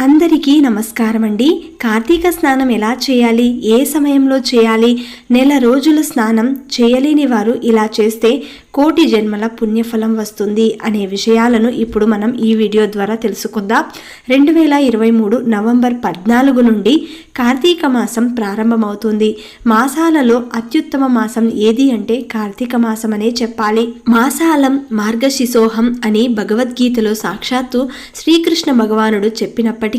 అందరికీ నమస్కారం అండి. కార్తీక స్నానం ఎలా చేయాలి, ఏ సమయంలో చేయాలి, నెల రోజుల స్నానం చేయలేని వారు ఇలా చేస్తే కోటి జన్మల పుణ్యఫలం వస్తుంది అనే విషయాలను ఇప్పుడు మనం ఈ వీడియో ద్వారా తెలుసుకుందాం. 2023 నవంబర్ 14 నుండి కార్తీక మాసం ప్రారంభమవుతుంది. మాసాలలో అత్యుత్తమ మాసం ఏది అంటే కార్తీక మాసం అనే చెప్పాలి. మాసాలం మార్గశిశోహం అని భగవద్గీతలో సాక్షాత్తు శ్రీకృష్ణ భగవానుడు చెప్పినప్పటికీ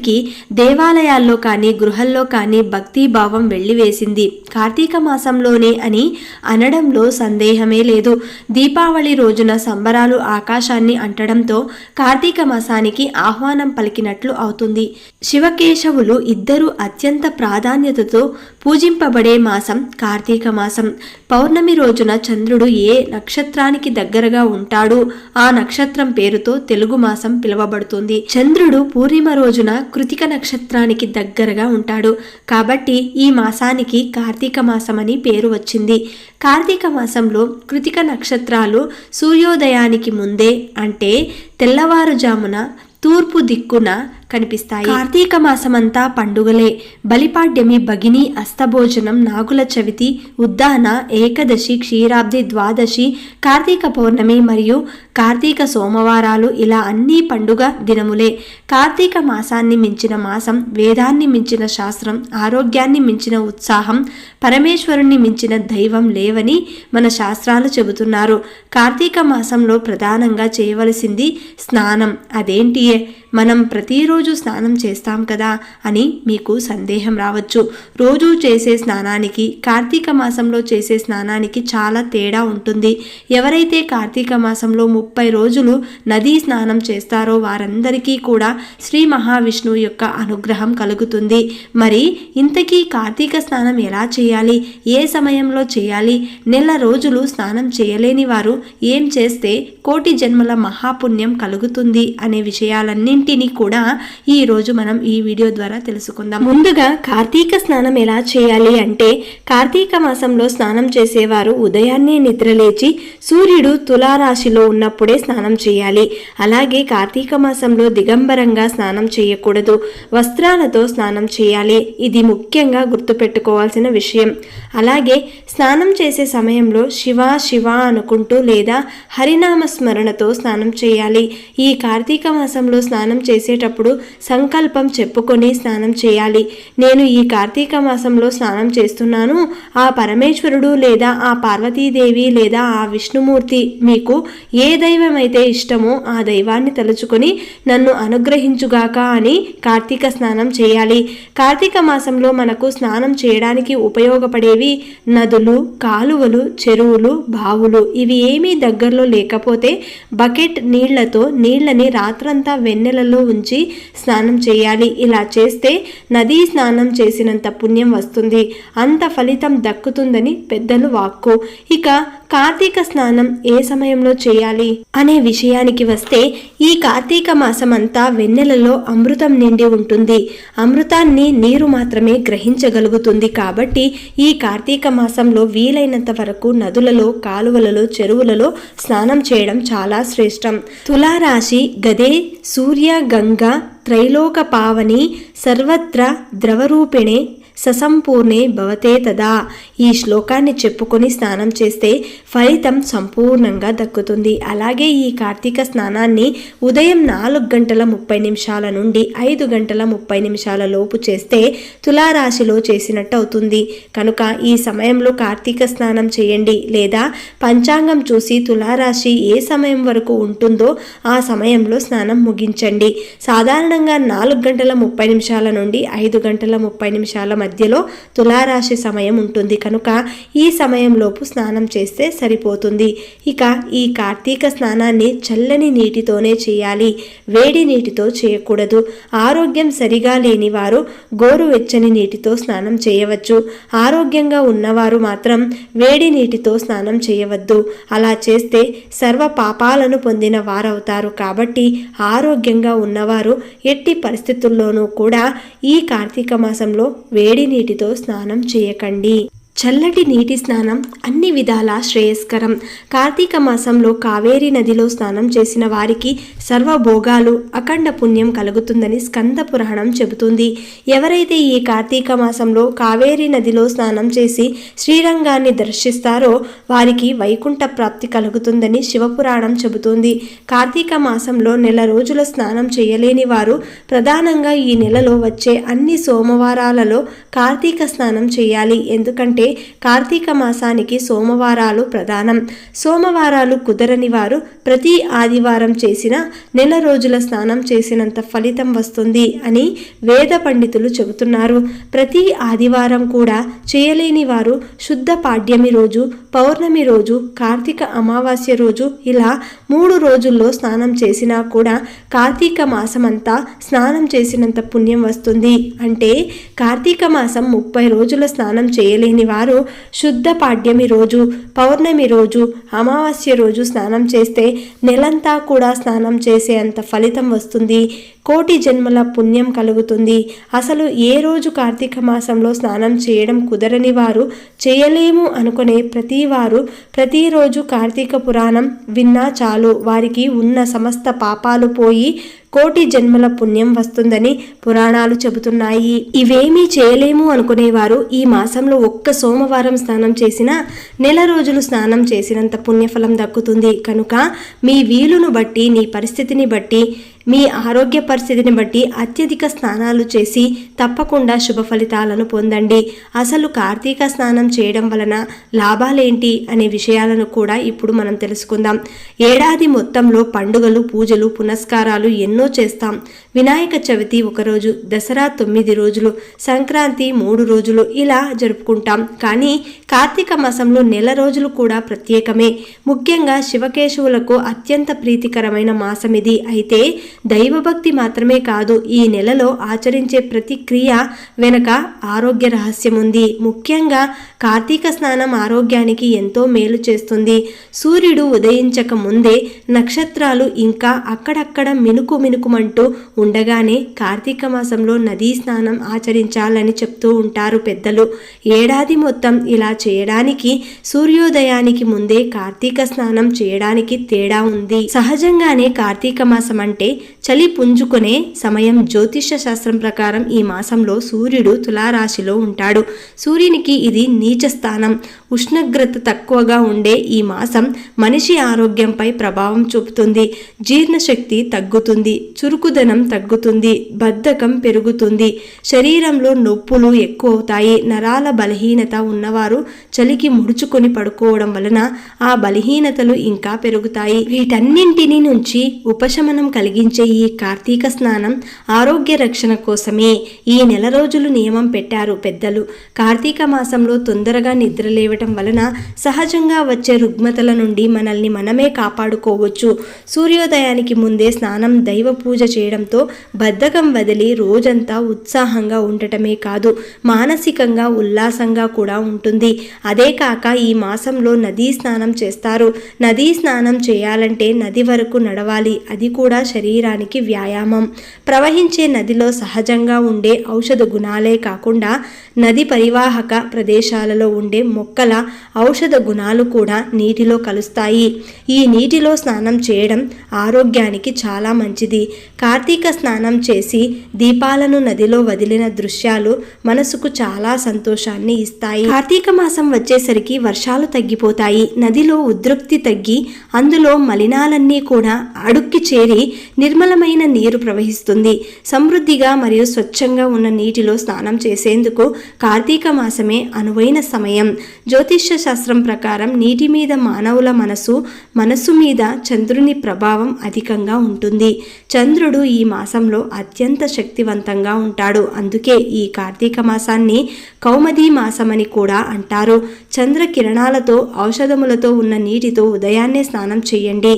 దేవాలయాల్లో కానీ గృహల్లో కానీ భక్తి భావం వెళ్లివేసింది కార్తీక మాసంలోనే అని అనడంలో సందేహమే లేదు. దీపావళి రోజున సంబరాలు ఆకాశాన్ని అంటడంతో కార్తీక మాసానికి ఆహ్వానం పలికినట్లు అవుతుంది. శివకేశవులు ఇద్దరు అత్యంత ప్రాధాన్యతతో పూజింపబడే మాసం కార్తీక మాసం. పౌర్ణమి రోజున చంద్రుడు ఏ నక్షత్రానికి దగ్గరగా ఉంటాడు ఆ నక్షత్రం పేరుతో తెలుగు మాసం పిలువబడుతుంది. చంద్రుడు పూర్ణిమ రోజున కృతిక నక్షత్రానికి దగ్గరగా ఉంటాడు కాబట్టి ఈ మాసానికి కార్తీక మాసం అని పేరు వచ్చింది. కార్తీక మాసంలో కృతిక నక్షత్రాలు సూర్యోదయానికి ముందే అంటే తెల్లవారుజామున తూర్పు దిక్కున కనిపిస్తాయి. కార్తీక మాసమంతా పండుగలే. బలిపాడ్యమి, భగిని, అస్తభోజనం, నాగుల చవితి, ఉద్దాన, ఏకదశి, క్షీరాబ్ది, ద్వాదశి, కార్తీక పౌర్ణమి మరియు కార్తీక సోమవారాలు ఇలా అన్ని పండుగ దినములే. కార్తీక మాసాన్ని మించిన మాసం, వేదాన్ని మించిన శాస్త్రం, ఆరోగ్యాన్ని మించిన ఉత్సాహం, పరమేశ్వరుణ్ణి మించిన దైవం లేవని మన శాస్త్రాలు చెబుతున్నారు. కార్తీక మాసంలో ప్రధానంగా చేయవలసింది స్నానం. అదేంటి, మనం ప్రతిరోజు స్నానం చేస్తాం కదా అని మీకు సందేహం రావచ్చు. రోజు చేసే స్నానానికి కార్తీక మాసంలో చేసే స్నానానికి చాలా తేడా ఉంటుంది. ఎవరైతే కార్తీక మాసంలో 30 రోజులు నదీ స్నానం చేస్తారో వారందరికీ కూడా శ్రీ మహావిష్ణువు యొక్క అనుగ్రహం కలుగుతుంది. మరి ఇంతకీ కార్తీక స్నానం ఎలా చేయాలి, ఏ సమయంలో చేయాలి, నెల రోజులు స్నానం చేయలేని వారు ఏం చేస్తే కోటి జన్మల మహాపుణ్యం కలుగుతుంది అనే విషయాలన్నింటినీ కూడా ఈ రోజు మనం ఈ వీడియో ద్వారా తెలుసుకుందాం. ముందుగా కార్తీక స్నానం ఎలా చేయాలి అంటే, కార్తీక మాసంలో స్నానం చేసేవారు ఉదయాన్నే నిద్రలేచి సూర్యుడు తులారాశిలో ఉన్నప్పుడే స్నానం చేయాలి. అలాగే కార్తీక మాసంలో దిగంబరంగా స్నానం చేయకూడదు, వస్త్రాలతో స్నానం చేయాలి. ఇది ముఖ్యంగా గుర్తుపెట్టుకోవాల్సిన విషయం. అలాగే స్నానం చేసే సమయంలో శివ శివ అనుకుంటూ లేదా హరినామ స్మరణతో స్నానం చేయాలి. ఈ కార్తీక మాసంలో స్నానం చేసేటప్పుడు సంకల్పం చెప్పుకొని స్నానం చేయాలి. నేను ఈ కార్తీక మాసంలో స్నానం చేస్తున్నాను, ఆ పరమేశ్వరుడు లేదా ఆ పార్వతీదేవి లేదా ఆ విష్ణుమూర్తి మీకు ఏ దైవం అయితే ఇష్టమో ఆ దైవాన్ని తలుచుకొని నన్ను అనుగ్రహించుగాక అని కార్తీక స్నానం చేయాలి. కార్తీక మాసంలో మనకు స్నానం చేయడానికి ఉపయోగపడేవి నదులు, కాలువలు, చెరువులు, బావులు. ఇవి ఏమీ దగ్గరలో లేకపోతే బకెట్ నీళ్లతో నీళ్లని రాత్రంతా వెన్నెలలో ఉంచి స్నానం చేయాలి. ఇలా చేస్తే నదీ స్నానం చేసినంత పుణ్యం వస్తుంది, అంత ఫలితం దక్కుతుందని పెద్దలు వాక్కు. ఇక కార్తీక స్నానం ఏ సమయంలో చేయాలి అనే విషయానికి వస్తే, ఈ కార్తీక మాసం అంతా వెన్నెలలో అమృతం నిండి ఉంటుంది. అమృతాన్ని నీరు మాత్రమే గ్రహించగలుగుతుంది కాబట్టి ఈ కార్తీక మాసంలో వీలైనంత వరకు నదులలో, కాలువలలో, చెరువులలో స్నానం చేయడం చాలా శ్రేష్టం. తులారాశి గదే సూర్య గంగా త్రైలోక పావని సర్వత్ర ద్రవరూపిణే ససంపూర్ణే భవతే తదా. ఈ శ్లోకాన్ని చెప్పుకొని స్నానం చేస్తే ఫలితం సంపూర్ణంగా దక్కుతుంది. అలాగే ఈ కార్తీక స్నానాన్ని ఉదయం 4:30 నుండి 5:30 లోపు చేస్తే తులారాశిలో చేసినట్టు అవుతుంది. కనుక ఈ సమయంలో కార్తీక స్నానం చేయండి. లేదా పంచాంగం చూసి తులారాశి ఏ సమయం వరకు ఉంటుందో ఆ సమయంలో స్నానం ముగించండి. సాధారణంగా 4:30 నుండి 5:30 మధ్యలో తులారాశి సమయం ఉంటుంది కనుక ఈ సమయంలోపు స్నానం చేస్తే సరిపోతుంది. ఇక ఈ కార్తీక స్నానాన్ని చల్లని నీటితోనే చేయాలి, వేడి నీటితో చేయకూడదు. ఆరోగ్యం సరిగా లేని వారు గోరువెచ్చని నీటితో స్నానం చేయవచ్చు. ఆరోగ్యంగా ఉన్నవారు మాత్రం వేడి నీటితో స్నానం చేయవద్దు. అలా చేస్తే సర్వ పాపాలను పొందిన వారవుతారు. కాబట్టి ఆరోగ్యంగా ఉన్నవారు ఎట్టి పరిస్థితుల్లోనూ కూడా ఈ కార్తీక మాసంలో వేడి నీటితో స్నానం చేయకండి. చల్లటి నీటి స్నానం అన్ని విధాలా శ్రేయస్కరం. కార్తీక మాసంలో కావేరీ నదిలో స్నానం చేసిన వారికి సర్వభోగాలు అఖండ పుణ్యం కలుగుతుందని స్కంద పురాణం చెబుతుంది. ఎవరైతే ఈ కార్తీక మాసంలో కావేరీ నదిలో స్నానం చేసి శ్రీరంగాన్ని దర్శిస్తారో వారికి వైకుంఠ ప్రాప్తి కలుగుతుందని శివపురాణం చెబుతుంది. కార్తీక మాసంలో నెల రోజుల స్నానం చేయలేని వారు ప్రధానంగా ఈ నెలలో వచ్చే అన్ని సోమవారాలలో కార్తీక స్నానం చేయాలి. ఎందుకంటే కార్తీక మాసానికి సోమవారాలు ప్రధానం. సోమవారాలు కుదరని వారు ప్రతి ఆదివారం చేసిన నెల రోజుల స్నానం చేసినంత ఫలితం వస్తుంది అని వేద పండితులు చెబుతున్నారు. ప్రతి ఆదివారం కూడా చేయలేని వారు శుద్ధ పాడ్యమి రోజు, పౌర్ణమి రోజు, కార్తీక అమావాస్య రోజు ఇలా 3 రోజుల్లో స్నానం చేసినా కూడా కార్తీక మాసమంతా స్నానం చేసినంత పుణ్యం వస్తుంది. అంటే కార్తీక మాసం 30 రోజుల స్నానం చేయలేని వారు శుద్ధ పాడ్యమి రోజు, పౌర్ణమి రోజు, అమావాస్య రోజు స్నానం చేస్తే నెలంతా కూడా స్నానం చేసే అంత ఫలితం వస్తుంది. కోటి జన్మల పుణ్యం కలుగుతుంది. అసలు ఏ రోజు కార్తీక మాసంలో స్నానం చేయడం కుదరని వారు, చేయలేము అనుకునే ప్రతివారు ప్రతిరోజు కార్తీక పురాణం విన్నా చాలు వారికి ఉన్న సమస్త పాపాలు పోయి కోటి జన్మల పుణ్యం వస్తుందని పురాణాలు చెబుతున్నాయి. ఇవేమీ చేయలేము అనుకునేవారు ఈ మాసంలో ఒక్క సోమవారం స్నానం చేసినా నెల రోజులు స్నానం చేసినంత పుణ్యఫలం దక్కుతుంది. కనుక మీ వీలును బట్టి, నీ పరిస్థితిని బట్టి, మీ ఆరోగ్య పరిస్థితిని బట్టి అత్యధిక స్నానాలు చేసి తప్పకుండా శుభ ఫలితాలను పొందండి. అసలు కార్తీక స్నానం చేయడం వలన లాభాలేంటి అనే విషయాలను కూడా ఇప్పుడు మనం తెలుసుకుందాం. ఏడాది మొత్తంలో పండుగలు, పూజలు, పునస్కారాలు ఎన్నో చేస్తాం. వినాయక చవితి 1 రోజు, దసరా 9 రోజులు, సంక్రాంతి 3 రోజులు ఇలా జరుపుకుంటాం. కానీ కార్తీక మాసంలో నెల రోజులు కూడా ప్రత్యేకమే. ముఖ్యంగా శివకేశవులకు అత్యంత ప్రీతికరమైన మాసం ఇది. అయితే దైవభక్తి మాత్రమే కాదు, ఈ నెలలో ఆచరించే ప్రతి క్రియ వెనుక ఆరోగ్య రహస్యం ఉంది. ముఖ్యంగా కార్తీక స్నానం ఆరోగ్యానికి ఎంతో మేలు చేస్తుంది. సూర్యుడు ఉదయించక ముందే నక్షత్రాలు ఇంకా అక్కడక్కడ మినుకుమంటూ ఉండగానే కార్తీక మాసంలో నదీ స్నానం ఆచరించాలని చెప్తూ ఉంటారు పెద్దలు. ఏడాది మొత్తం ఇలా చేయడానికి సూర్యోదయానికి ముందే కార్తీక స్నానం చేయడానికి తేడా ఉంది. సహజంగానే కార్తీక మాసం అంటే చలి పుంజుకునే సమయం. జ్యోతిష శాస్త్రం ప్రకారం ఈ మాసంలో సూర్యుడు తులారాశిలో ఉంటాడు. సూర్యునికి ఇది నీచ స్థానం. ఉష్ణోగ్రత తక్కువగా ఉండే ఈ మాసం మనిషి ఆరోగ్యంపై ప్రభావం చూపుతుంది. జీర్ణశక్తి తగ్గుతుంది, చురుకుదనం తగ్గుతుంది, బద్ధకం పెరుగుతుంది, శరీరంలో నొప్పులు ఎక్కువ అవుతాయి. నరాల బలహీనత ఉన్నవారు చలికి ముడుచుకొని పడుకోవడం వలన ఆ బలహీనతలు ఇంకా పెరుగుతాయి. వీటన్నింటినీ నుంచి ఉపశమనం కలిగించే ఈ కార్తీక స్నానం ఆరోగ్య రక్షణ కోసమే ఈ నెల రోజులు నియమం పెట్టారు పెద్దలు. కార్తీక మాసంలో తొందరగా నిద్రలేవటం వలన సహజంగా వచ్చే రుగ్మతల నుండి మనల్ని మనమే కాపాడుకోవచ్చు. సూర్యోదయానికి ముందే స్నానం, దైవ పూజ చేయడంతో బద్ధకం వదిలి రోజంతా ఉత్సాహంగా ఉండటమే కాదు, మానసికంగా ఉల్లాసంగా కూడా ఉంటుంది. అదే కాక ఈ మాసంలో నదీ స్నానం చేస్తారు. నదీ స్నానం చేయాలంటే నది వరకు నడవాలి. అది కూడా శరీరానికి వ్యాయామం. ప్రవహించే నదిలో సహజంగా ఉండే ఔషధ గుణాలే కాకుండా నది పరివాహక ప్రదేశాలలో ఉండే మొక్కల ఔషధ గుణాలు కూడా నీటిలో కలుస్తాయి. ఈ నీటిలో స్నానం చేయడం ఆరోగ్యానికి చాలా మంచిది. కార్తీక స్నానం చేసి దీపాలను నదిలో వదిలిన దృశ్యాలు మనసుకు చాలా సంతోషాన్ని ఇస్తాయి. కార్తీక మాసం వచ్చేసరికి వర్షాలు తగ్గిపోతాయి. నదిలో ఉద్రిక్తి తగ్గి అందులో మలినాలన్నీ కూడా అడుక్కి చేరి నిర్మలమైన నీరు ప్రవహిస్తుంది. సమృద్ధిగా మరియు స్వచ్ఛంగా ఉన్న నీటిలో స్నానం చేసేందుకు కార్తీక మాసమే అనువైన సమయం. జ్యోతిష్య శాస్త్రం ప్రకారం నీటి మీద మానవుల మనస్సు మీద చంద్రుని ప్రభావం అధికంగా ఉంటుంది. చంద్రుడు ఈ మాసంలో అత్యంత శక్తివంతంగా ఉంటాడు. అందుకే ఈ కార్తీక మాసాన్ని కౌమదీ మాసమని కూడా అంటారు. చంద్ర కిరణాలతో, ఔషధములతో ఉన్న నీటితో ఉదయాన్నే స్నానం చేయండి.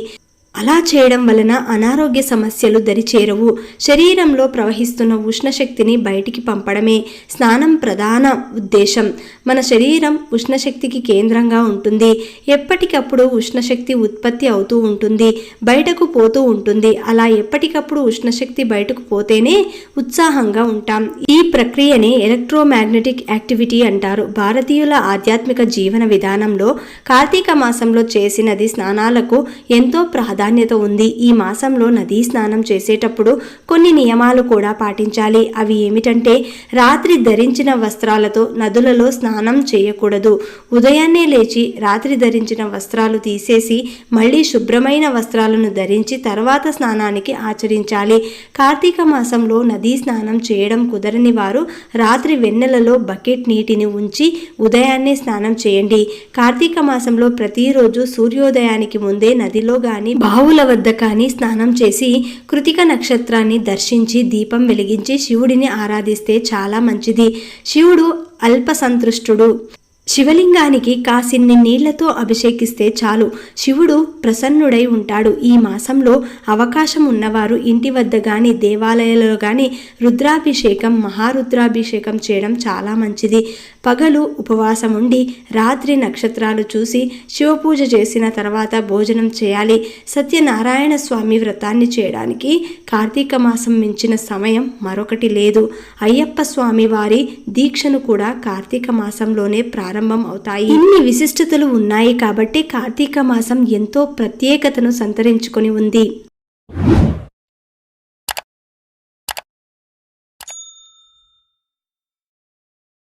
అలా చేయడం వలన అనారోగ్య సమస్యలు దరిచేరవు. శరీరంలో ప్రవహిస్తున్న ఉష్ణశక్తిని బయటికి పంపడమే స్నానం ప్రధాన ఉద్దేశం. మన శరీరం ఉష్ణశక్తికి కేంద్రంగా ఉంటుంది. ఎప్పటికప్పుడు ఉష్ణశక్తి ఉత్పత్తి అవుతూ ఉంటుంది, బయటకు పోతూ ఉంటుంది. అలా ఎప్పటికప్పుడు ఉష్ణశక్తి బయటకు పోతేనే ఉత్సాహంగా ఉంటాం. ఈ ప్రక్రియనే ఎలక్ట్రోమాగ్నెటిక్ యాక్టివిటీ అంటారు. భారతీయుల ఆధ్యాత్మిక జీవన విధానంలో కార్తీక మాసంలో చేసినది స్నానాలకు ఎంతో ప్రాధాన్యత ఉంది. ఈ మాసంలో నదీ స్నానం చేసేటప్పుడు కొన్ని నియమాలు కూడా పాటించాలి. అవి ఏమిటంటే, రాత్రి ధరించిన వస్త్రాలతో నదులలో స్నానం చేయకూడదు. ఉదయాన్నే లేచి రాత్రి ధరించిన వస్త్రాలు తీసేసి మళ్ళీ శుభ్రమైన వస్త్రాలను ధరించి తర్వాత స్నానానికి ఆచరించాలి. కార్తీక మాసంలో నదీ స్నానం చేయడం కుదరని వారు రాత్రి వెన్నెలలో బకెట్ నీటిని ఉంచి ఉదయాన్నే స్నానం చేయండి. కార్తీక మాసంలో ప్రతిరోజు సూర్యోదయానికి ముందే నదిలో గాని బావుల వద్ద కానీ స్నానం చేసి కృతిక నక్షత్రాన్ని దర్శించి దీపం వెలిగించి శివుడిని ఆరాధిస్తే చాలా మంచిది. శివుడు అల్ప సంతృష్టుడు. శివలింగానికి కాసిన్ని నీళ్లతో అభిషేకిస్తే చాలు, శివుడు ప్రసన్నుడై ఉంటాడు. ఈ మాసంలో అవకాశం ఉన్నవారు ఇంటి వద్ద కానీ దేవాలయాలలో కానీ రుద్రాభిషేకం, మహారుద్రాభిషేకం చేయడం చాలా మంచిది. పగలు ఉపవాసం ఉండి రాత్రి నక్షత్రాలు చూసి శివపూజ చేసిన తర్వాత భోజనం చేయాలి. సత్యనారాయణ స్వామి వ్రతాన్ని చేయడానికి కార్తీక మాసం మించిన సమయం మరొకటి లేదు. అయ్యప్ప స్వామి వారి దీక్షను కూడా కార్తీక మాసంలోనే ప్రారంభం అవుతాయి. ఇన్ని విశిష్టతలు ఉన్నాయి కాబట్టి కార్తీక మాసం ఎంతో ప్రత్యేకతను సంతరించుకొని ఉంది.